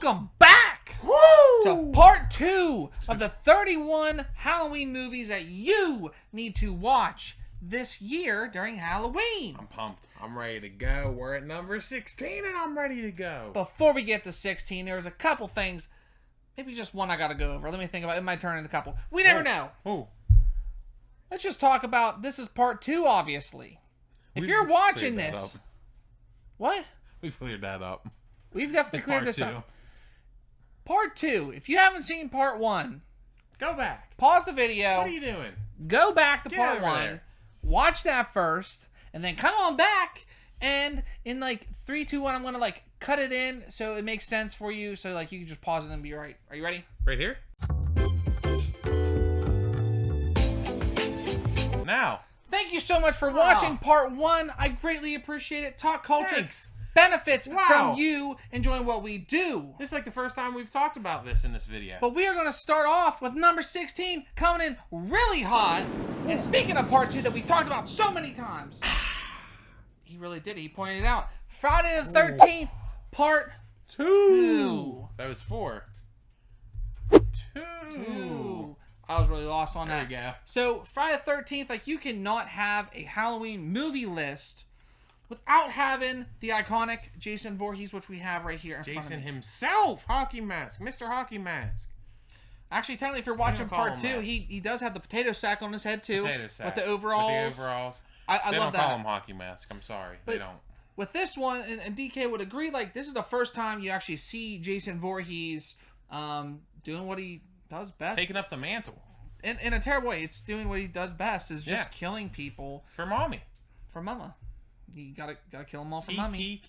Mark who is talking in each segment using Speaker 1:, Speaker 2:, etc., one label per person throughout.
Speaker 1: Welcome back to part 2 of the 31 Halloween movies that you need to watch this year during Halloween.
Speaker 2: I'm pumped. I'm ready to go. We're at number 16 and I'm ready to go.
Speaker 1: Before we get to 16, there's a couple things, maybe just one I gotta go over. Let me think about it. It might turn into a couple. We never know.
Speaker 2: Oh.
Speaker 1: Let's just talk about, this is part 2, obviously. If you're watching this... What?
Speaker 2: We cleared that up.
Speaker 1: We've definitely cleared this up. Part 2. If you haven't seen part 1,
Speaker 2: go back.
Speaker 1: Pause the video.
Speaker 2: What are you doing?
Speaker 1: Go back to part 1.
Speaker 2: There.
Speaker 1: Watch that first. And then come on back. And in like 3, 2, 1, I'm going to like cut it in so it makes sense for you. So like you can just pause it and be right. Are you ready?
Speaker 2: Right here? Now.
Speaker 1: Thank you so much for watching part 1. I greatly appreciate it. Talk culture.
Speaker 2: Thanks.
Speaker 1: Benefits from you enjoying what we do.
Speaker 2: This is like the first time we've talked about this in this video.
Speaker 1: But we are going to start off with number 16 coming in really hot. And speaking of part 2 that we talked about so many times, he really did. He pointed it out. Friday the 13th, part 2.
Speaker 2: That was 4. 2.
Speaker 1: I was really lost on that.
Speaker 2: There you go.
Speaker 1: So Friday the 13th, like you cannot have a Halloween movie list without having the iconic Jason Voorhees, which we have right here in front of me.
Speaker 2: Jason himself, Hockey Mask, Mr. Hockey Mask.
Speaker 1: Actually, technically, if you're watching part 2, he does have the potato sack on his head too.
Speaker 2: Potato sack.
Speaker 1: With the overalls.
Speaker 2: With the overalls.
Speaker 1: I
Speaker 2: they
Speaker 1: love
Speaker 2: don't
Speaker 1: that.
Speaker 2: call him Hockey Mask. I'm sorry.
Speaker 1: But
Speaker 2: they don't.
Speaker 1: With this one, and DK would agree, like this is the first time you actually see Jason Voorhees doing what he does best.
Speaker 2: Taking up the mantle.
Speaker 1: In a terrible way. It's doing what he does best, is just killing people.
Speaker 2: For mommy.
Speaker 1: For mama. You gotta kill them all for mommy.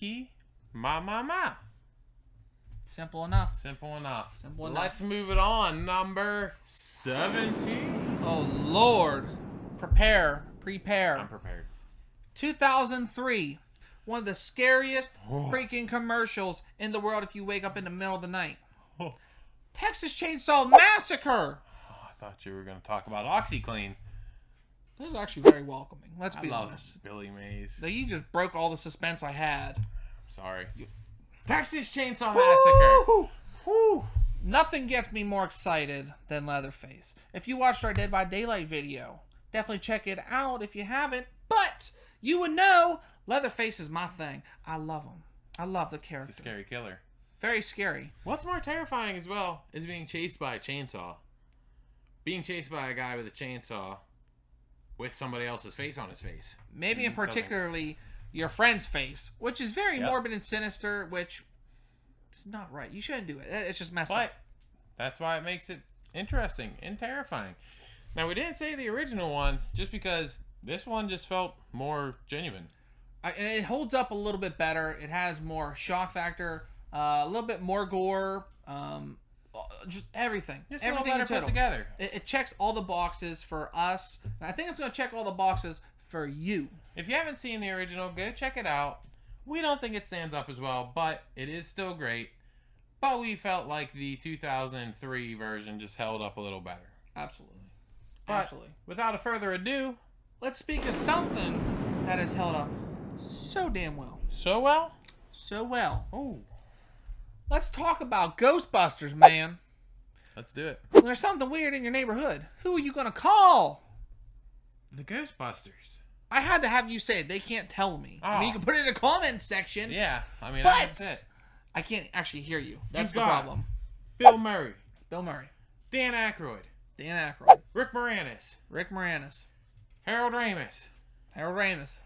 Speaker 2: Ma.
Speaker 1: Simple enough.
Speaker 2: Simple enough.
Speaker 1: Simple enough.
Speaker 2: Let's move it on. Number 17.
Speaker 1: Oh, Lord. Prepare.
Speaker 2: I'm prepared.
Speaker 1: 2003. One of the scariest freaking commercials in the world if you wake up in the middle of the night. Texas Chainsaw Massacre.
Speaker 2: Oh, I thought you were going to talk about OxyClean.
Speaker 1: This is actually very welcoming. Let's be honest.
Speaker 2: Billy Mays.
Speaker 1: So you just broke all the suspense I had.
Speaker 2: Sorry. Texas Chainsaw Massacre.
Speaker 1: Woo! Nothing gets me more excited than Leatherface. If you watched our Dead by Daylight video, definitely check it out if you haven't. But you would know Leatherface is my thing. I love him. I love the character.
Speaker 2: He's a scary killer.
Speaker 1: Very scary.
Speaker 2: What's more terrifying as well is being chased by a chainsaw. Being chased by a guy with a chainsaw with somebody else's face on his face.
Speaker 1: Maybe in particularly your friend's face, which is very morbid and sinister, which is not right. You shouldn't do it. It's just messed up.
Speaker 2: That's why it makes it interesting and terrifying. Now, we didn't say the original one just because this one just felt more genuine.
Speaker 1: And it holds up a little bit better. It has more shock factor, a little bit more gore, just everything.
Speaker 2: Just
Speaker 1: everything
Speaker 2: a little better put together.
Speaker 1: It checks all the boxes for us, and I think it's going to check all the boxes for you.
Speaker 2: If you haven't seen the original, go check it out. We don't think it stands up as well, but it is still great. But we felt like the 2003 version just held up a little better.
Speaker 1: Absolutely.
Speaker 2: But
Speaker 1: Absolutely.
Speaker 2: Without further ado,
Speaker 1: let's speak of something that has held up so damn well.
Speaker 2: So well?
Speaker 1: So well.
Speaker 2: Oh.
Speaker 1: Let's talk about Ghostbusters, man.
Speaker 2: Let's do it.
Speaker 1: When there's something weird in your neighborhood, who are you going to call?
Speaker 2: The Ghostbusters.
Speaker 1: I had to have you say it. They can't tell me. I mean, you can put it in the comments section.
Speaker 2: Yeah. I mean,
Speaker 1: but
Speaker 2: that's it.
Speaker 1: I can't actually hear you. That's the problem.
Speaker 2: Bill Murray.
Speaker 1: Bill Murray.
Speaker 2: Dan Aykroyd.
Speaker 1: Dan Aykroyd.
Speaker 2: Rick Moranis.
Speaker 1: Rick Moranis.
Speaker 2: Harold Ramis.
Speaker 1: Harold Ramis.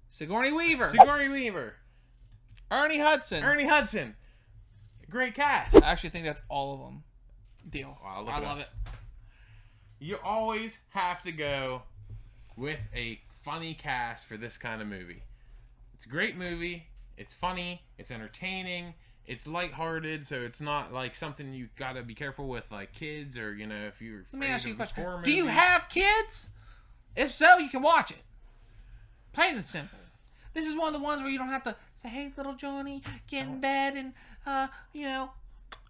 Speaker 1: Sigourney Weaver.
Speaker 2: Sigourney Weaver.
Speaker 1: Ernie Hudson.
Speaker 2: Ernie Hudson. Great cast.
Speaker 1: I actually think that's all of them. Deal.
Speaker 2: Wow,
Speaker 1: I love it.
Speaker 2: You always have to go with a funny cast for this kind of movie. It's a great movie. It's funny. It's entertaining. It's lighthearted, so it's not like something you gotta be careful with, like kids or, you know, if you're afraid.
Speaker 1: Let me ask you a question.
Speaker 2: Horror
Speaker 1: Do you
Speaker 2: movies.
Speaker 1: have kids? If so, you can watch it. Plain and simple. This is one of the ones where you don't have to say, hey, little Johnny, get in bed and,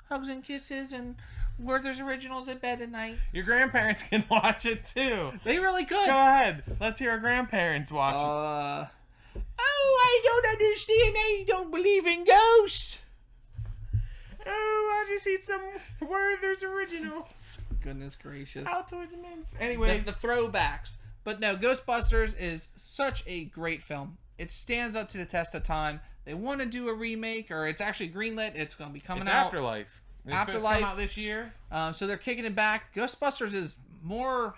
Speaker 1: hugs and kisses and Werther's Originals at bed at night.
Speaker 2: Your grandparents can watch it too.
Speaker 1: They really could.
Speaker 2: Go ahead. Let's hear our grandparents watch it.
Speaker 1: Oh, I don't understand. I don't believe in ghosts.
Speaker 2: Oh, I just eat some Werther's Originals.
Speaker 1: Goodness gracious.
Speaker 2: Altoids Mints. Anyway,
Speaker 1: The throwbacks. But no, Ghostbusters is such a great film. It stands up to the test of time. They want to do a remake, or it's actually greenlit. It's going to be coming out.
Speaker 2: Afterlife. It's
Speaker 1: Afterlife.
Speaker 2: supposed to come out this year.
Speaker 1: So they're kicking it back. Ghostbusters is more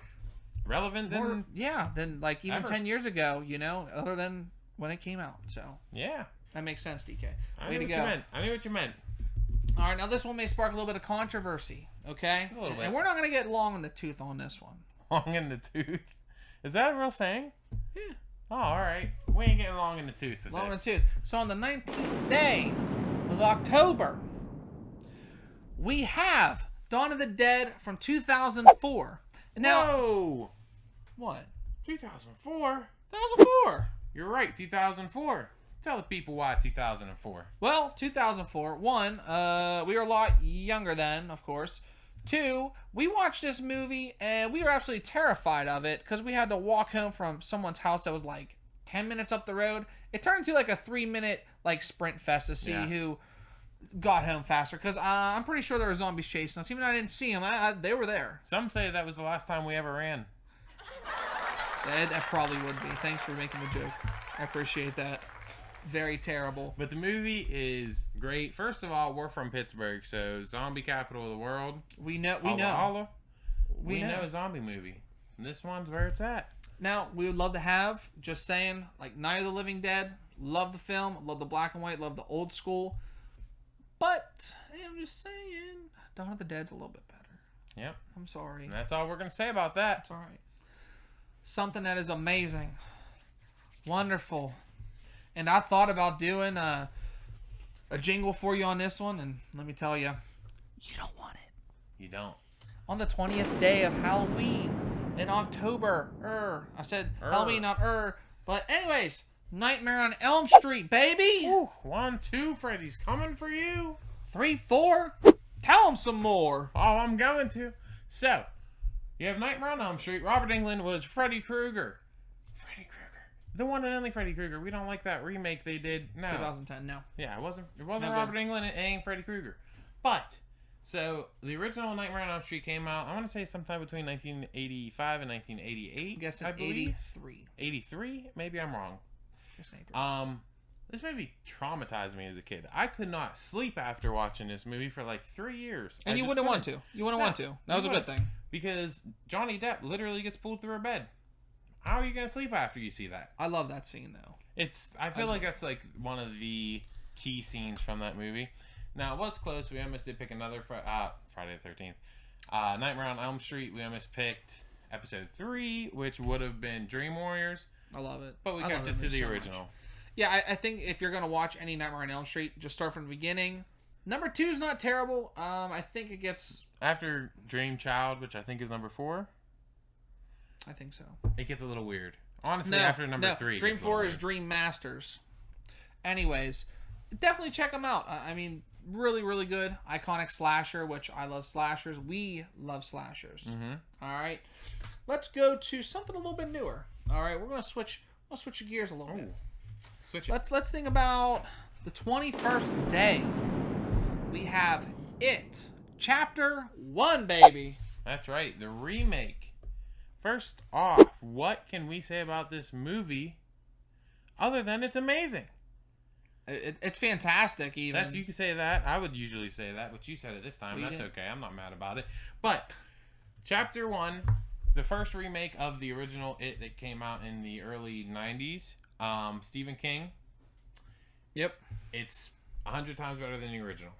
Speaker 2: Relevant than
Speaker 1: than like even
Speaker 2: ever.
Speaker 1: 10 years ago, other than when it came out. So
Speaker 2: yeah.
Speaker 1: that makes sense, DK.
Speaker 2: I
Speaker 1: Way
Speaker 2: knew
Speaker 1: to
Speaker 2: what
Speaker 1: go.
Speaker 2: you meant. I knew what you meant.
Speaker 1: All right, now this one may spark a little bit of controversy, okay?
Speaker 2: Just a little bit.
Speaker 1: And we're not going to get long in the tooth on this one.
Speaker 2: Long in the tooth. Is that a real saying?
Speaker 1: Yeah.
Speaker 2: Oh, all right. We ain't getting long in the tooth with
Speaker 1: Long in the
Speaker 2: this.
Speaker 1: tooth. So on the 19th day of October, we have Dawn of the Dead from 2004. And now,
Speaker 2: Whoa!
Speaker 1: what?
Speaker 2: 2004?
Speaker 1: 2004.
Speaker 2: You're right, 2004. Tell the people why 2004.
Speaker 1: Well, 2004. One, we were a lot younger then, of course. Two, we watched this movie and we were absolutely terrified of it because we had to walk home from someone's house that was like 10 minutes up the road. It turned into like a 3-minute like sprint fest to see who got home faster because I'm pretty sure there were zombies chasing us. Even though I didn't see them, they were there.
Speaker 2: Some say that was the last time we ever ran.
Speaker 1: That probably would be. Thanks for making the joke. I appreciate that. Very terrible.
Speaker 2: But the movie is great. First of all, we're from Pittsburgh, so zombie capital of the world.
Speaker 1: We know.
Speaker 2: We know a zombie movie. And this one's where it's at.
Speaker 1: Now, we would love to have, just saying, like Night of the Living Dead. Love the film. Love the black and white. Love the old school. But, I'm just saying, Dawn of the Dead's a little bit better.
Speaker 2: Yep.
Speaker 1: I'm sorry.
Speaker 2: And that's all we're going to say about that.
Speaker 1: It's alright. Something that is amazing. Wonderful. And I thought about doing a jingle for you on this one, and let me tell you, you don't want it.
Speaker 2: You don't.
Speaker 1: On the 20th day of Halloween in October, I said Halloween, not but anyways, Nightmare on Elm Street, baby.
Speaker 2: Ooh, 1, 2, Freddy's coming for you.
Speaker 1: 3, 4, tell them some more.
Speaker 2: Oh, I'm going to. So, you have Nightmare on Elm Street. Robert Englund was Freddy Krueger. Freddy Krueger. The one and only Freddy Krueger. We don't like that remake they did. No.
Speaker 1: 2010, no.
Speaker 2: Yeah, it wasn't
Speaker 1: No
Speaker 2: Robert
Speaker 1: good.
Speaker 2: Englund. It ain't Freddy Krueger. But, so, the original Nightmare on Elm Street came out, I want to say sometime between 1985 and 1988.
Speaker 1: I'm guessing
Speaker 2: I believe.
Speaker 1: 83.
Speaker 2: 83? Maybe I'm wrong.
Speaker 1: Guessing 83.
Speaker 2: This movie traumatized me as a kid. I could not sleep after watching this movie for like 3 years.
Speaker 1: And you wouldn't want to. You wouldn't want to. That was a good thing.
Speaker 2: Because Johnny Depp literally gets pulled through a bed. How are you going to sleep after you see that?
Speaker 1: I love that scene, though.
Speaker 2: I feel like that's like one of the key scenes from that movie. Now, it was close. We almost did pick another Friday the 13th. Nightmare on Elm Street, we almost picked episode 3, which would have been Dream Warriors.
Speaker 1: I love it.
Speaker 2: But we
Speaker 1: I
Speaker 2: kept
Speaker 1: love
Speaker 2: it to the
Speaker 1: so
Speaker 2: original.
Speaker 1: much. Yeah, I think if you're going to watch any Nightmare on Elm Street, just start from the beginning. Number 2 is not terrible. I think it gets...
Speaker 2: After Dream Child, which I think is number 4,
Speaker 1: I think so.
Speaker 2: it gets a little weird. Honestly, after number 3, it
Speaker 1: Dream
Speaker 2: gets a little
Speaker 1: 4 is
Speaker 2: weird.
Speaker 1: Dream Masters. Anyways, definitely check them out. I mean, really, really good. Iconic slasher, which I love slashers. We love slashers.
Speaker 2: Mm-hmm.
Speaker 1: All right. Let's go to something a little bit newer. All right, we're going to switch gears a little bit.
Speaker 2: Switch it.
Speaker 1: Let's think about the 21st day. We have It, Chapter 1, baby.
Speaker 2: That's right, the remake. First off, what can we say about this movie other than it's amazing?
Speaker 1: It's fantastic, even.
Speaker 2: You can say that. I would usually say that, but you said it this time.
Speaker 1: Well,
Speaker 2: That's
Speaker 1: did.
Speaker 2: okay. I'm not mad about it. But Chapter 1, the first remake of the original It that came out in the early 90s, Stephen King.
Speaker 1: Yep.
Speaker 2: It's 100 times better than the original.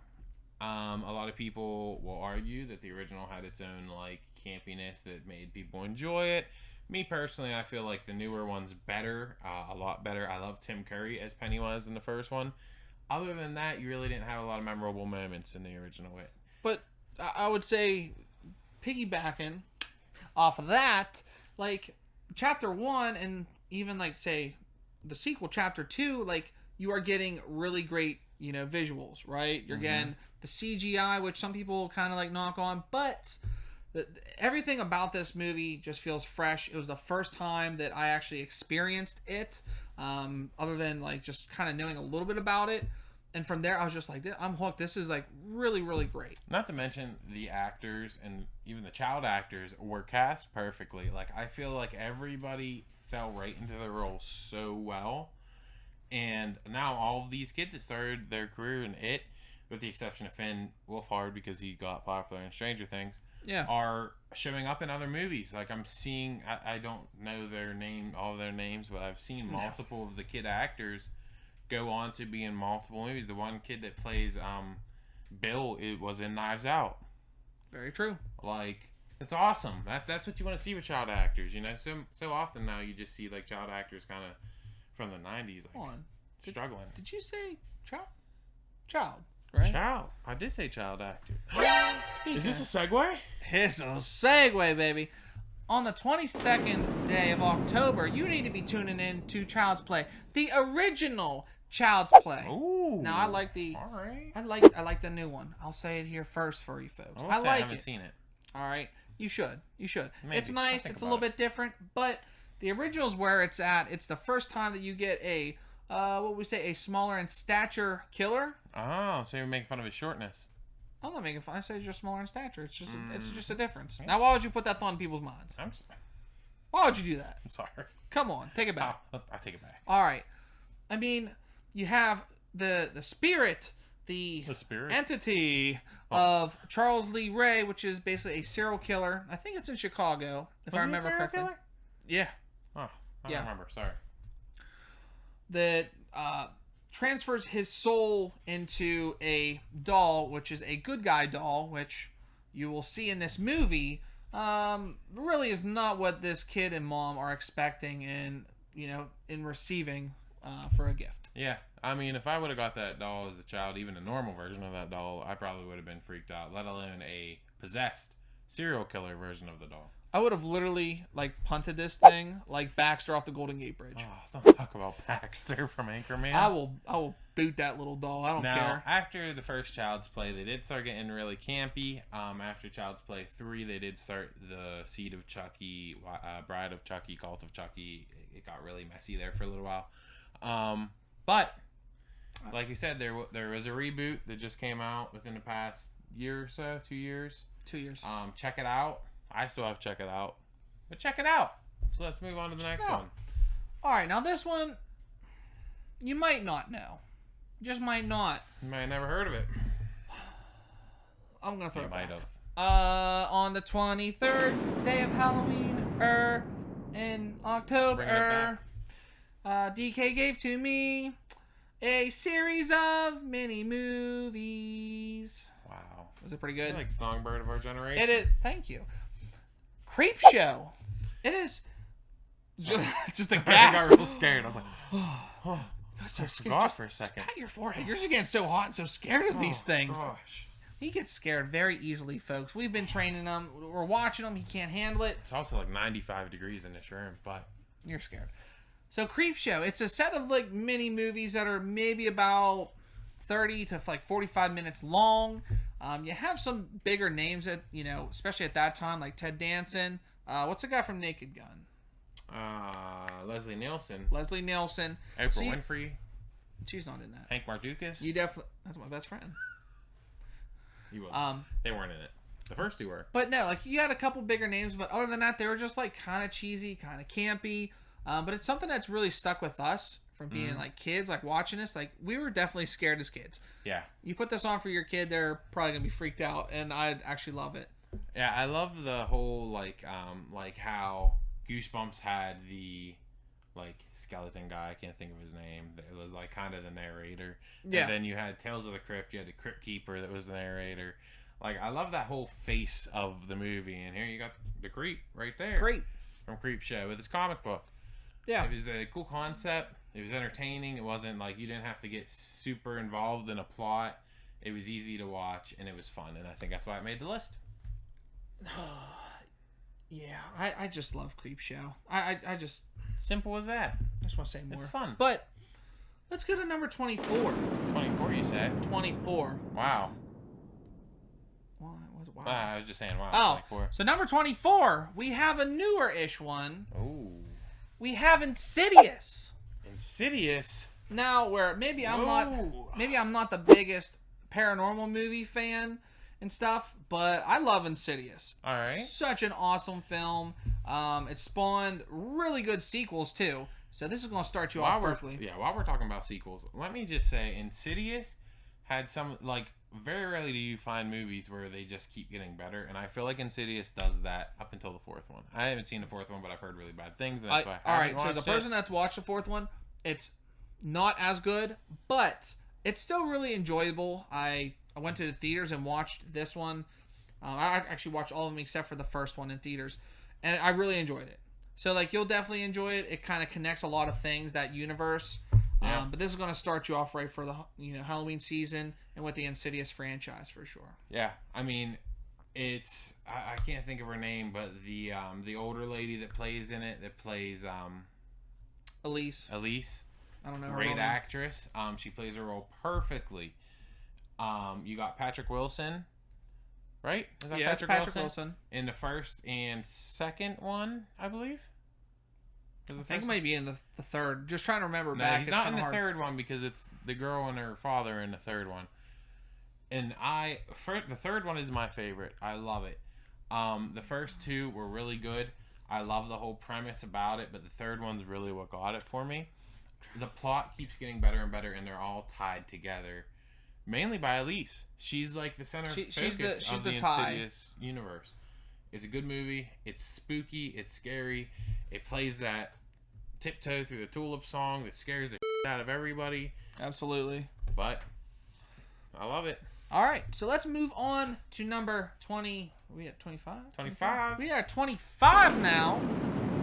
Speaker 2: A lot of people will argue that the original had its own like campiness that made people enjoy it. Me personally, I feel like the newer one's better, a lot better. I love Tim Curry as Pennywise in the first one. Other than that, you really didn't have a lot of memorable moments in the original It.
Speaker 1: But I would say, piggybacking off of that, like Chapter 1 and even like say the sequel Chapter 2, like you are getting really great, visuals, right? You're getting the CGI, which some people kind of like knock on, but everything about this movie just feels fresh. It was the first time that I actually experienced it, other than like just kind of knowing a little bit about it. And from there, I was just like, I'm hooked. This is like really, really great.
Speaker 2: Not to mention the actors and even the child actors were cast perfectly. Like, I feel like everybody fell right into their role so well. And now all of these kids that started their career in it, with the exception of Finn Wolfhard because he got popular in Stranger Things, are showing up in other movies. Like, I'm seeing, I don't know all their names, but I've seen multiple of the kid actors go on to be in multiple movies. The one kid that plays Bill, it was in Knives Out.
Speaker 1: Very true.
Speaker 2: Like, it's awesome. That's what you want to see with child actors. You know, so often now you just see like child actors kind of from the 90s, like struggling.
Speaker 1: Did you say child? Right?
Speaker 2: Child. I did say child actor. Is this a segue?
Speaker 1: It's a segue, baby. On the 22nd day of October, you need to be tuning in to Child's Play, the original Child's Play.
Speaker 2: Ooh.
Speaker 1: Now I like
Speaker 2: All right.
Speaker 1: I like the new one. I'll say it here first for you folks.
Speaker 2: I
Speaker 1: like
Speaker 2: haven't seen it.
Speaker 1: All right, you should.
Speaker 2: Maybe.
Speaker 1: It's nice. It's a little bit different, but the original's where it's at. It's the first time that you get a a smaller in stature killer.
Speaker 2: Oh, so you're making fun of his shortness.
Speaker 1: I'm not making fun. I said you're smaller in stature. It's just a difference. Yeah. Now, why would you put that thought in people's minds? Why would you do that?
Speaker 2: I'm sorry.
Speaker 1: Come on, take it back.
Speaker 2: I'll take it back.
Speaker 1: All right. I mean, you have the spirit, the entity of Charles Lee Ray, which is basically a serial killer. I think it's in Chicago, if I remember correctly. Killer? Yeah.
Speaker 2: Oh, I don't remember. Sorry.
Speaker 1: That transfers his soul into a doll, which is a good guy doll, which you will see in this movie, really is not what this kid and mom are expecting in receiving for a gift.
Speaker 2: Yeah, I mean, if I would have got that doll as a child, even a normal version of that doll, I probably would have been freaked out, let alone a possessed serial killer version of the doll.
Speaker 1: I would have literally, punted this thing like Baxter off the Golden Gate Bridge.
Speaker 2: Oh, don't talk about Baxter from Anchorman.
Speaker 1: I will boot that little doll. I don't care.
Speaker 2: Now, after the first Child's Play, they did start getting really campy. After Child's Play 3, they did start the Seed of Chucky, Bride of Chucky, Cult of Chucky. It got really messy there for a little while. But, like we said, there was a reboot that just came out within the past year or so, 2 years.
Speaker 1: 2 years.
Speaker 2: Check it out. I still have to check it out. But check it out. So let's move on to the next one.
Speaker 1: All right. Now this one, you might not know. Just might not.
Speaker 2: You might have never heard of it.
Speaker 1: I'm going to throw it back.
Speaker 2: You might have.
Speaker 1: On the 23rd day of Halloween, in October, DK gave to me a series of mini movies.
Speaker 2: Wow.
Speaker 1: Was it pretty good?
Speaker 2: You're like Songbird of our generation.
Speaker 1: It is. Thank you. Creepshow. It is just a gasp.
Speaker 2: I got real scared. I was like,
Speaker 1: oh, I
Speaker 2: so scared for a second.
Speaker 1: Pat your forehead. You're just getting so hot and so scared of these things.
Speaker 2: Gosh.
Speaker 1: He gets scared very easily, folks. We've been training him. We're watching him. He can't handle it.
Speaker 2: It's also like 95 degrees in this room, but
Speaker 1: you're scared. So Creepshow. It's a set of mini movies that are maybe about 30 to 45 minutes long. You have some bigger names that, especially at that time, like Ted Danson. What's the guy from Naked Gun?
Speaker 2: Leslie Nielsen.
Speaker 1: Oprah
Speaker 2: Winfrey.
Speaker 1: She's not in that.
Speaker 2: Hank Mardukas.
Speaker 1: You definitely. That's my best friend.
Speaker 2: He was. They weren't in it. The first two were.
Speaker 1: But no, you had a couple bigger names, but other than that, they were just kind of cheesy, kind of campy. But it's something that's really stuck with us from being kids, watching this. We were definitely scared as kids.
Speaker 2: Yeah.
Speaker 1: You put this on for your kid, they're probably gonna be freaked out, and I'd actually love it.
Speaker 2: Yeah, I love the whole how Goosebumps had the skeleton guy. I can't think of his name. It was kind of the narrator. Yeah. And then you had Tales of the Crypt. You had the Crypt Keeper that was the narrator. I love that whole face of the movie. And here you got the Creep right there.
Speaker 1: Creep.
Speaker 2: From Creepshow with his comic book.
Speaker 1: Yeah.
Speaker 2: It was a cool concept. It was entertaining. It wasn't you didn't have to get super involved in a plot. It was easy to watch and it was fun. And I think that's why it made the list.
Speaker 1: Yeah, I just love Creepshow. I just...
Speaker 2: Simple as that.
Speaker 1: I just want to say more.
Speaker 2: It's fun.
Speaker 1: But let's go to number 24.
Speaker 2: 24, you said?
Speaker 1: 24.
Speaker 2: Wow.
Speaker 1: Wow.
Speaker 2: I was just saying, wow.
Speaker 1: Oh,
Speaker 2: 24.
Speaker 1: So number 24, we have a newer-ish one.
Speaker 2: Ooh.
Speaker 1: We have Insidious.
Speaker 2: Insidious?
Speaker 1: now where maybe I'm
Speaker 2: Whoa.
Speaker 1: not the biggest paranormal movie fan and stuff, but I love Insidious.
Speaker 2: All right.
Speaker 1: Such an awesome film. It spawned really good sequels too. So this is going to start you off perfectly.
Speaker 2: While we're talking about sequels, let me just say Insidious had some, like, very rarely do you find movies where they just keep getting better, and I feel like Insidious does that up until the fourth one. I haven't seen the fourth one, but I've heard really bad things. And that's why I haven't
Speaker 1: so as a person that's watched the fourth one, it's not as good, but it's still really enjoyable. I went to the theaters and watched this one. I actually watched all of them except for the first one in theaters, and I really enjoyed it. So, like, you'll definitely enjoy it. It kind of connects a lot of things, that universe.
Speaker 2: Yeah.
Speaker 1: But this is going to start you off right for the Halloween season and with the Insidious franchise for sure.
Speaker 2: Yeah, I mean, it's I can't think of her name, but the older lady that plays in it, that plays
Speaker 1: Elise. I don't know.
Speaker 2: Great actress. She plays her role perfectly. You got Patrick Wilson, right? Is that
Speaker 1: Patrick Wilson
Speaker 2: in the first and second one, I believe.
Speaker 1: I think it might be in the third. Just trying to remember
Speaker 2: no,
Speaker 1: back.
Speaker 2: He's not in the third one because it's the girl and her father in the third one. And the third one is my favorite. I love it. The first two were really good. I love the whole premise about it, but the third one's really what got it for me. The plot keeps getting better and better, and they're all tied together, mainly by Elise. She's like the center focus of the Insidious universe. It's a good movie. It's spooky. It's scary. It plays that Tiptoe Through the Tulip song that scares the shit out of everybody.
Speaker 1: Absolutely.
Speaker 2: But I love it.
Speaker 1: All right, so let's move on to number 20. Are we at 25?
Speaker 2: 25.
Speaker 1: We are at 25 now.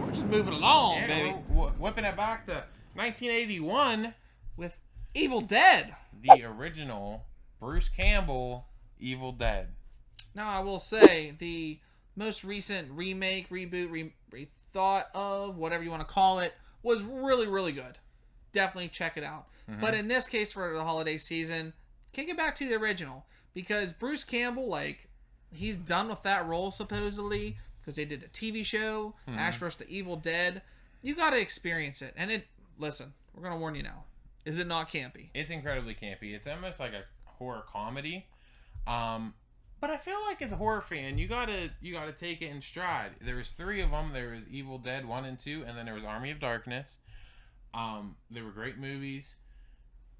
Speaker 1: We're just moving along, baby.
Speaker 2: We're whipping it back to 1981
Speaker 1: with Evil Dead.
Speaker 2: The original Bruce Campbell Evil Dead.
Speaker 1: Now, I will say the most recent remake, reboot, rethought of, whatever you want to call it, was really, really good. Definitely check it out. Mm-hmm. But in this case, for the holiday season, kick it back to the original. Because Bruce Campbell, like, he's done with that role, supposedly, because they did the TV show, Ash vs. the Evil Dead. You got to experience it. And listen, we're going to warn you now. Is it not campy?
Speaker 2: It's incredibly campy. It's almost like a horror comedy. But I feel like as a horror fan, you gotta take it in stride. There was 3 of them. There was Evil Dead 1 and 2, and then there was Army of Darkness. They were great movies.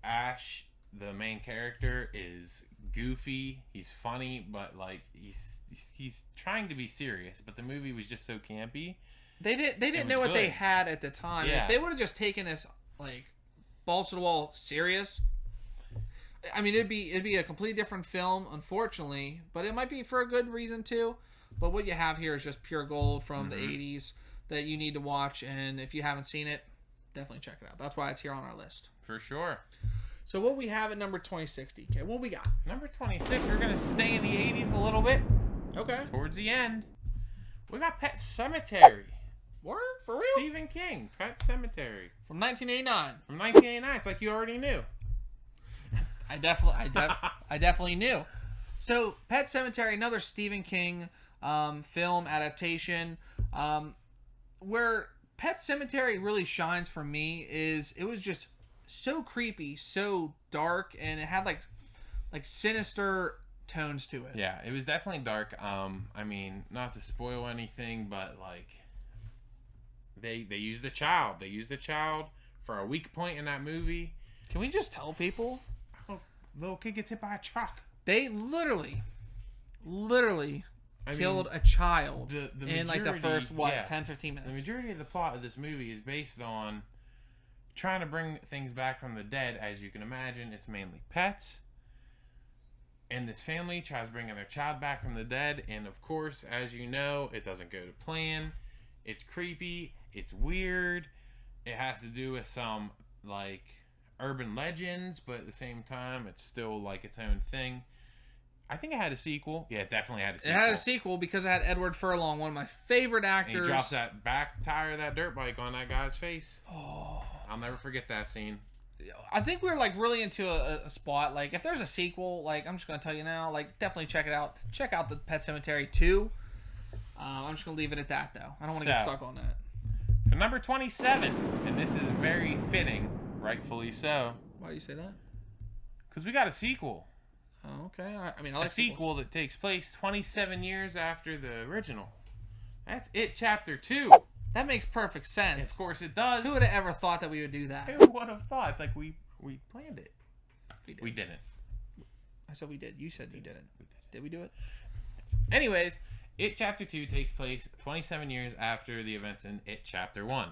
Speaker 2: Ash, the main character, is goofy. He's funny, but like he's trying to be serious. But the movie was just so campy.
Speaker 1: They didn't know what they had at the time.
Speaker 2: Yeah.
Speaker 1: If they would have just taken this like balls to the wall serious, I mean, it'd be a completely different film, unfortunately, but it might be for a good reason too. But what you have here is just pure gold from the 80s that you need to watch, and if you haven't seen it, definitely check it out. That's why it's here on our list.
Speaker 2: For sure.
Speaker 1: So what we have at number 2060, okay, what we got?
Speaker 2: Number 26, we're going to stay in the 80s a little bit.
Speaker 1: Okay.
Speaker 2: Towards the end. We got Pet Sematary.
Speaker 1: Word? For real?
Speaker 2: Stephen King, Pet Sematary.
Speaker 1: From 1989.
Speaker 2: From 1989. It's like you already knew.
Speaker 1: I definitely knew. So, Pet Sematary, another Stephen King film adaptation. Where Pet Sematary really shines for me is it was just so creepy, so dark, and it had like sinister tones to it.
Speaker 2: Yeah, it was definitely dark. I mean, not to spoil anything, but like they used the child. They used the child for a weak point in that movie.
Speaker 1: Can we just tell people?
Speaker 2: Little kid gets hit by a truck.
Speaker 1: They literally killed a child in like the first 10-15 minutes.
Speaker 2: The majority of the plot of this movie is based on trying to bring things back from the dead. As you can imagine, it's mainly pets. And this family tries bringing their child back from the dead, and of course, as you know, it doesn't go to plan. It's creepy. It's weird. It has to do with some like urban legends, but at the same time, it's still like its own thing. I think it had a sequel. Yeah, it definitely had a sequel.
Speaker 1: It had a sequel because it had Edward Furlong, one of my favorite actors.
Speaker 2: And he drops that back tire of that dirt bike on that guy's face. Oh, I'll never forget that scene.
Speaker 1: I think we're like really into a spot. Like, if there's a sequel, like, I'm just gonna tell you now, like, definitely check it out. Check out the Pet Sematary 2. I'm just gonna leave it at that, though. I don't want to get stuck on that.
Speaker 2: For number 27, and this is very fitting rightfully so.
Speaker 1: Why do you say that?
Speaker 2: Because we got a sequel.
Speaker 1: Oh, okay. I mean, I like
Speaker 2: A sequel that takes place 27 years after the original. That's It Chapter 2.
Speaker 1: That makes perfect sense.
Speaker 2: Of course it does.
Speaker 1: Who would have ever thought that we would do that?
Speaker 2: Who would have thought? It's like we planned it. We didn't.
Speaker 1: I said we did. You said you didn't. Did we do it?
Speaker 2: Anyways, It Chapter 2 takes place 27 years after the events in It Chapter 1.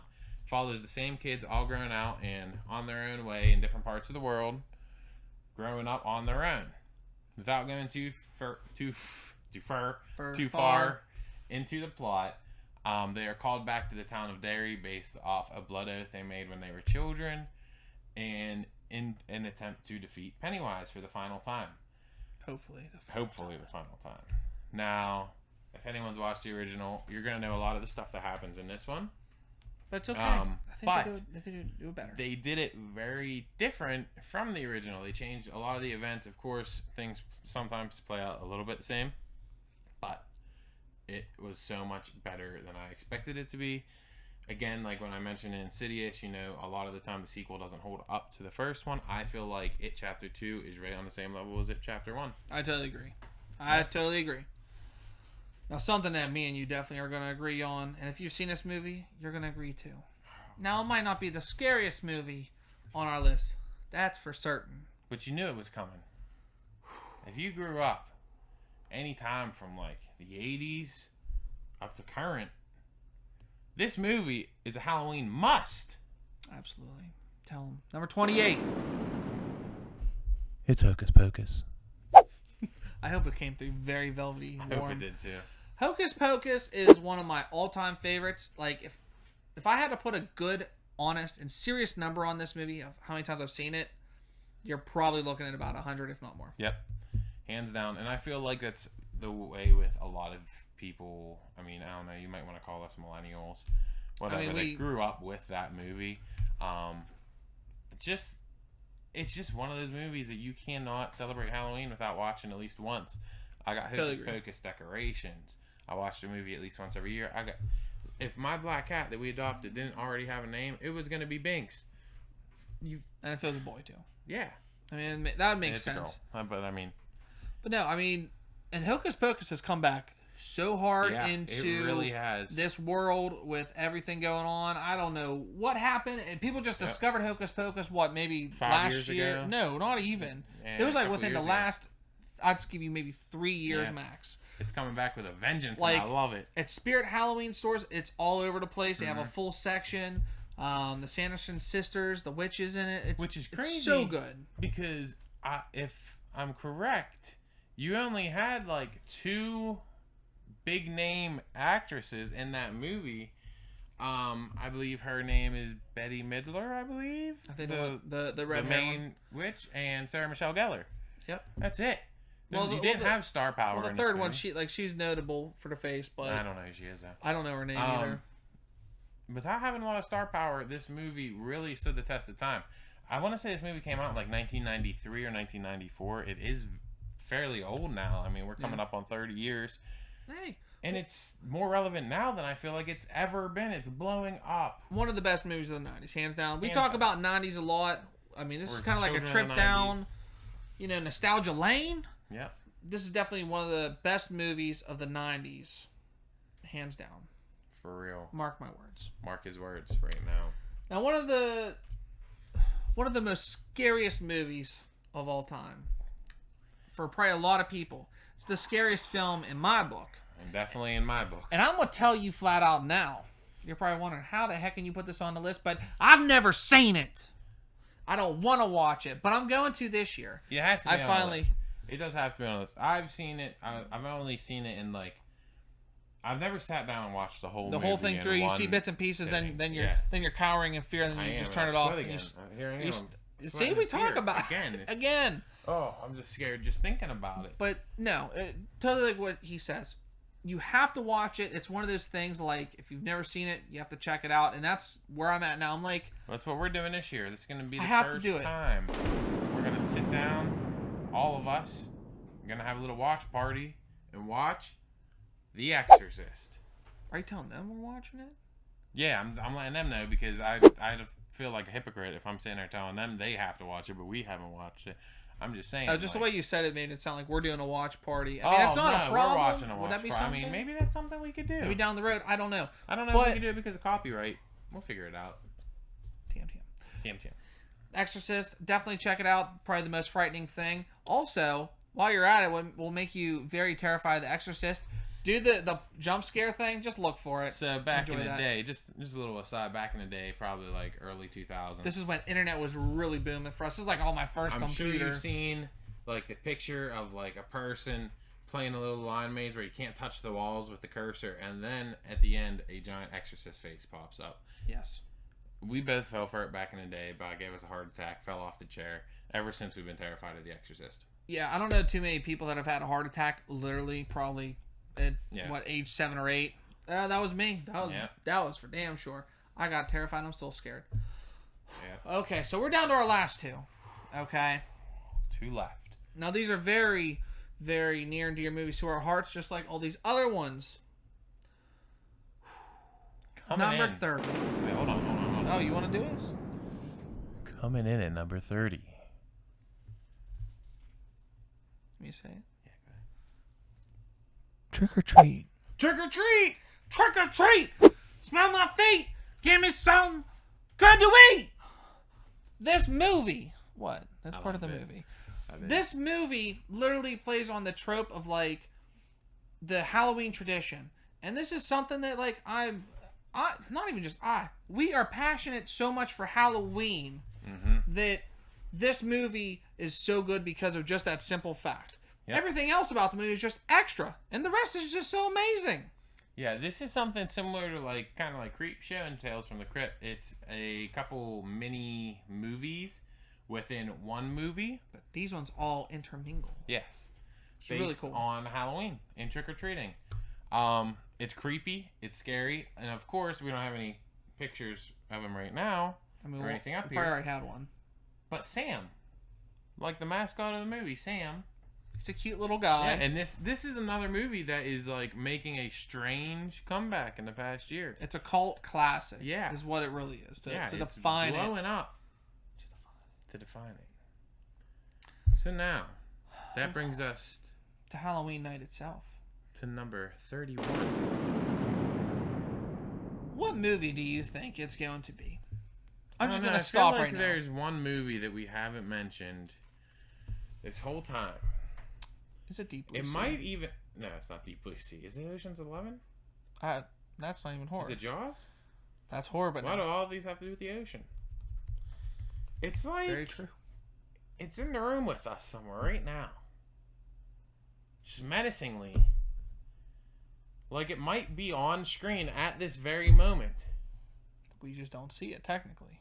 Speaker 2: Follows the same kids all grown out and on their own way in different parts of the world, growing up on their own. Without going too far into the plot, they are called back to the town of Derry based off a blood oath they made when they were children, and in an attempt to defeat Pennywise for the final time.
Speaker 1: Hopefully
Speaker 2: the final time. Now, if anyone's watched the original, you're going to know a lot of the stuff that happens in this one.
Speaker 1: But it's okay.
Speaker 2: I
Speaker 1: think they do it better.
Speaker 2: They did it very different from the original. They changed a lot of the events. Of course, things sometimes play out a little bit the same, but it was so much better than I expected it to be. Again, like when I mentioned in Insidious, a lot of the time the sequel doesn't hold up to the first one. I feel like It Chapter 2 is right on the same level as It Chapter 1.
Speaker 1: I totally agree. Now, something that me and you definitely are going to agree on, and if you've seen this movie, you're going to agree too. Now, it might not be the scariest movie on our list. That's for certain.
Speaker 2: But you knew it was coming. If you grew up anytime from like the 80s up to current, this movie is a Halloween must.
Speaker 1: Absolutely. Tell them. Number 28.
Speaker 2: It's Hocus Pocus.
Speaker 1: I hope it came through very velvety and
Speaker 2: I
Speaker 1: warm.
Speaker 2: hope it did too.
Speaker 1: Hocus Pocus is one of my all-time favorites. Like, if I had to put a good, honest, and serious number on this movie of how many times I've seen it, you're probably looking at about 100, if not more.
Speaker 2: Yep. Hands down. And I feel like that's the way with a lot of people. I mean, I don't know. You might want to call us millennials. Whatever. They grew up with that movie. It's just one of those movies that you cannot celebrate Halloween without watching at least once. I got Hocus Pocus decorations. I watched the movie at least once every year. If my black cat that we adopted didn't already have a name, it was going to be Binks.
Speaker 1: And if it was a boy too.
Speaker 2: Yeah.
Speaker 1: I mean, that would make sense. But no, I mean, and Hocus Pocus has come back so hard into
Speaker 2: it really has.
Speaker 1: This world with everything going on. I don't know what happened. And people just discovered Hocus Pocus, maybe
Speaker 2: 5
Speaker 1: last
Speaker 2: years
Speaker 1: year?
Speaker 2: ago?
Speaker 1: No, not even.
Speaker 2: Yeah,
Speaker 1: it was like within the last, I'd just give you maybe 3 years max.
Speaker 2: It's coming back with a vengeance, and I love it.
Speaker 1: At Spirit Halloween stores, it's all over the place. They have a full section. The Sanderson sisters, the witches in it.
Speaker 2: Which is crazy.
Speaker 1: It's so good.
Speaker 2: Because if I'm correct, you only had like 2 big name actresses in that movie. I believe her name is Bette Midler, I believe.
Speaker 1: I think the
Speaker 2: main witch, and Sarah Michelle Gellar.
Speaker 1: Yep.
Speaker 2: That's it.
Speaker 1: Well,
Speaker 2: you didn't have star power.
Speaker 1: Well, the third one, she's notable for the face, but
Speaker 2: I don't know who she is though.
Speaker 1: I don't know her name either.
Speaker 2: Without having a lot of star power, this movie really stood the test of time. I want to say this movie came out in like 1993 or 1994. It is fairly old now. I mean, we're coming up on 30 years.
Speaker 1: Hey.
Speaker 2: And it's more relevant now than I feel like it's ever been. It's blowing up.
Speaker 1: One of the best movies of the 90s, hands down. We talk about 90s a lot. I mean, this is kind of like a trip down, nostalgia lane.
Speaker 2: Yeah.
Speaker 1: This is definitely one of the best movies of the 90s. Hands down.
Speaker 2: For real.
Speaker 1: Mark my words.
Speaker 2: Mark his words right now.
Speaker 1: Now, one of the most scariest movies of all time. For probably a lot of people. It's the scariest film in my book.
Speaker 2: And definitely in my book.
Speaker 1: And I'm going to tell you flat out now. You're probably wondering, how the heck can you put this on the list? But I've never seen it. I don't want to watch it, but I'm going to this year.
Speaker 2: It has to be on the list. It does have to be on the list. I've seen it. I've only seen it in like... I've never sat down and watched the whole
Speaker 1: thing through. You see bits and pieces, and then you're cowering in fear, and then you just turn it off.
Speaker 2: Here I am.
Speaker 1: See, we talk about again.
Speaker 2: Oh, I'm just scared just thinking about it.
Speaker 1: But no, totally like what he says. You have to watch it. It's one of those things like if you've never seen it, you have to check it out, and that's where I'm at now. I'm like,
Speaker 2: that's what we're doing this year. This is going to be the
Speaker 1: first
Speaker 2: time we're going to sit down, all of us. We're going to have a little watch party and watch The Exorcist.
Speaker 1: Are you telling them we're watching it?
Speaker 2: Yeah, I'm letting them know because I had a feel like a hypocrite if I'm sitting there telling them they have to watch it, but we haven't watched it. I'm just saying.
Speaker 1: Oh, just the way you said it made it sound like we're doing a watch party. I mean, that's not a problem.
Speaker 2: We're watching a watch
Speaker 1: Would that be
Speaker 2: party.
Speaker 1: something?
Speaker 2: I mean, maybe that's something we could do.
Speaker 1: Maybe down the road. I don't know.
Speaker 2: I don't know if we can do it because of copyright. We'll figure it out. TM.
Speaker 1: Exorcist, definitely check it out. Probably the most frightening thing. Also, while you're at it, will make you very terrified of The Exorcist. Do the jump scare thing. Just look for it.
Speaker 2: So back in the day, just a little aside. Back in the day, probably like early 2000s.
Speaker 1: This is when internet was really booming for us. This is like all my first computer.
Speaker 2: I'm sure you've seen like the picture of like a person playing a little line maze where you can't touch the walls with the cursor, and then at the end, a giant Exorcist face pops up.
Speaker 1: Yes.
Speaker 2: We both fell for it back in the day, but I gave us a heart attack, fell off the chair. Ever since, we've been terrified of The Exorcist.
Speaker 1: Yeah, I don't know too many people that have had a heart attack. Literally, probably at age 7 or 8. That was me. That was for damn sure. I got terrified. I'm still scared. Yeah. Okay, so we're down to our last 2. Okay.
Speaker 2: 2 left.
Speaker 1: Now these are very, very near and dear movies to our hearts, just like all these other ones. Number 30.
Speaker 2: Wait, hold on.
Speaker 1: Oh, you want to do this?
Speaker 2: Coming in at number 30.
Speaker 1: Let me say it.
Speaker 2: Yeah, go ahead.
Speaker 1: Trick or treat.
Speaker 2: Trick or treat!
Speaker 1: Trick or treat! Smell my feet! Give me some good to eat! This movie. What? That's part of the movie. This movie literally plays on the trope of like the Halloween tradition. And this is something that like not even just we are passionate so much for Halloween that this movie is so good because of just that simple fact. Yep. Everything else about the movie is just extra, and the rest is just so amazing.
Speaker 2: Yeah, this is something similar to like kind of like Creepshow and Tales from the Crypt. It's a couple mini movies within one movie,
Speaker 1: but these ones all intermingle.
Speaker 2: Yes,
Speaker 1: it's really cool
Speaker 2: on Halloween and trick or treating. It's creepy, it's scary, and of course we don't have any pictures of him right now or anything up here.
Speaker 1: I already had one.
Speaker 2: But Sam, like the mascot of the movie, Sam.
Speaker 1: He's a cute little guy.
Speaker 2: Yeah, and this is another movie that is like making a strange comeback in the past year.
Speaker 1: It's a cult classic.
Speaker 2: Yeah,
Speaker 1: is what it really is. To
Speaker 2: it's
Speaker 1: define
Speaker 2: blowing
Speaker 1: it.
Speaker 2: Up. To define it. So now, that brings us
Speaker 1: to Halloween night itself.
Speaker 2: To number 31.
Speaker 1: What movie do you think it's going to be? I'm just going to
Speaker 2: stop
Speaker 1: right now.
Speaker 2: There's one movie that we haven't mentioned this whole time.
Speaker 1: Is it Deep Blue Sea?
Speaker 2: It might even... No, it's not Deep Blue Sea. Is it Ocean's 11?
Speaker 1: That's not even horror.
Speaker 2: Is it Jaws?
Speaker 1: That's horror, but
Speaker 2: why do all these have to do with the ocean? It's like...
Speaker 1: Very true.
Speaker 2: It's in the room with us somewhere right now. Just menacingly. Like it might be on screen at this very moment.
Speaker 1: We just don't see it, technically.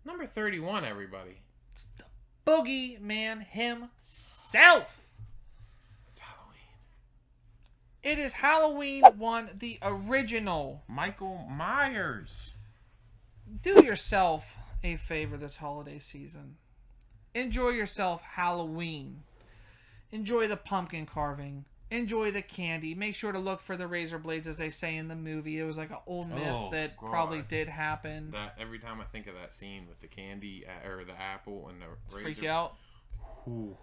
Speaker 2: Number 31, everybody.
Speaker 1: It's the Boogeyman himself.
Speaker 2: It's Halloween.
Speaker 1: It is Halloween 1, the original.
Speaker 2: Michael Myers.
Speaker 1: Do yourself a favor this holiday season. Enjoy yourself Halloween. Enjoy the pumpkin carving. Enjoy the candy. Make sure to look for the razor blades, as they say in the movie. It was like an old myth that probably did happen.
Speaker 2: That every time I think of that scene with the candy or the apple and the razor,
Speaker 1: freak you out.
Speaker 2: Ooh,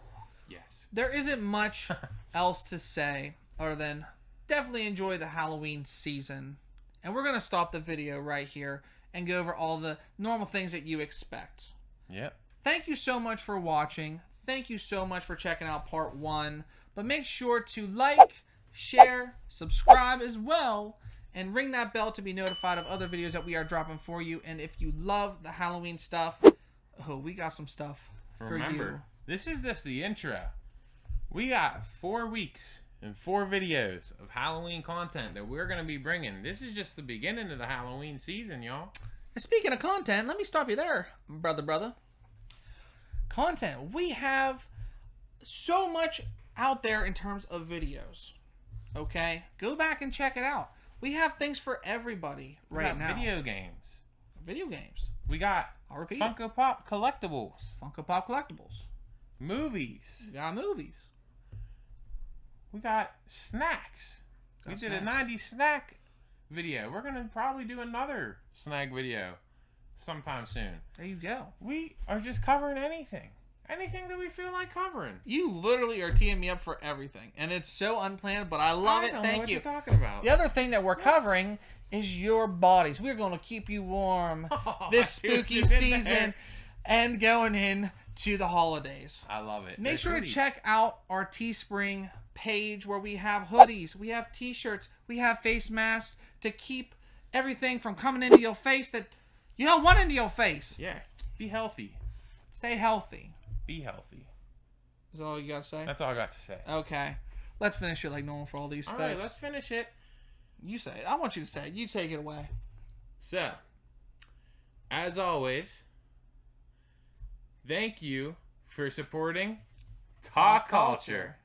Speaker 2: yes.
Speaker 1: There isn't much else to say other than definitely enjoy the Halloween season. And we're gonna stop the video right here and go over all the normal things that you expect.
Speaker 2: Yep.
Speaker 1: Thank you so much for watching. Thank you so much for checking out part 1. But make sure to like, share, subscribe as well, and ring that bell to be notified of other videos that we are dropping for you. And if you love the Halloween stuff, we got some stuff for you.
Speaker 2: This is just the intro. We got 4 weeks and 4 videos of Halloween content that we're going to be bringing. This is just the beginning of the Halloween season, y'all.
Speaker 1: And speaking of content, let me stop you there, brother. Content. We have so much out there in terms of videos. Okay? Go back and check it out. We have things for everybody right now.
Speaker 2: Video games.
Speaker 1: We got
Speaker 2: Funko Pop collectibles. Movies.
Speaker 1: We got movies.
Speaker 2: We got snacks. We did a 90s snack video. We're going to probably do another snack video sometime soon.
Speaker 1: There you go.
Speaker 2: We are just covering anything. Anything that we feel like covering.
Speaker 1: You literally are teeing me up for everything. And it's so unplanned, but I love it.
Speaker 2: Thank
Speaker 1: Thank you.
Speaker 2: What you're talking about.
Speaker 1: The other thing that we're covering is your bodies. We're going to keep you warm this spooky season and going into the holidays.
Speaker 2: I love it.
Speaker 1: Make sure to check out our Teespring page where we have hoodies, we have t-shirts, we have face masks to keep everything from coming into your face that you don't want into your face.
Speaker 2: Yeah. Be healthy.
Speaker 1: Stay healthy.
Speaker 2: Be healthy.
Speaker 1: Is that all you got to say?
Speaker 2: That's all I got to say.
Speaker 1: Okay. Let's finish it like normal for all these folks.
Speaker 2: All right, let's finish it.
Speaker 1: You say it. I want you to say it. You take it away.
Speaker 2: So, as always, thank you for supporting Talk Culture.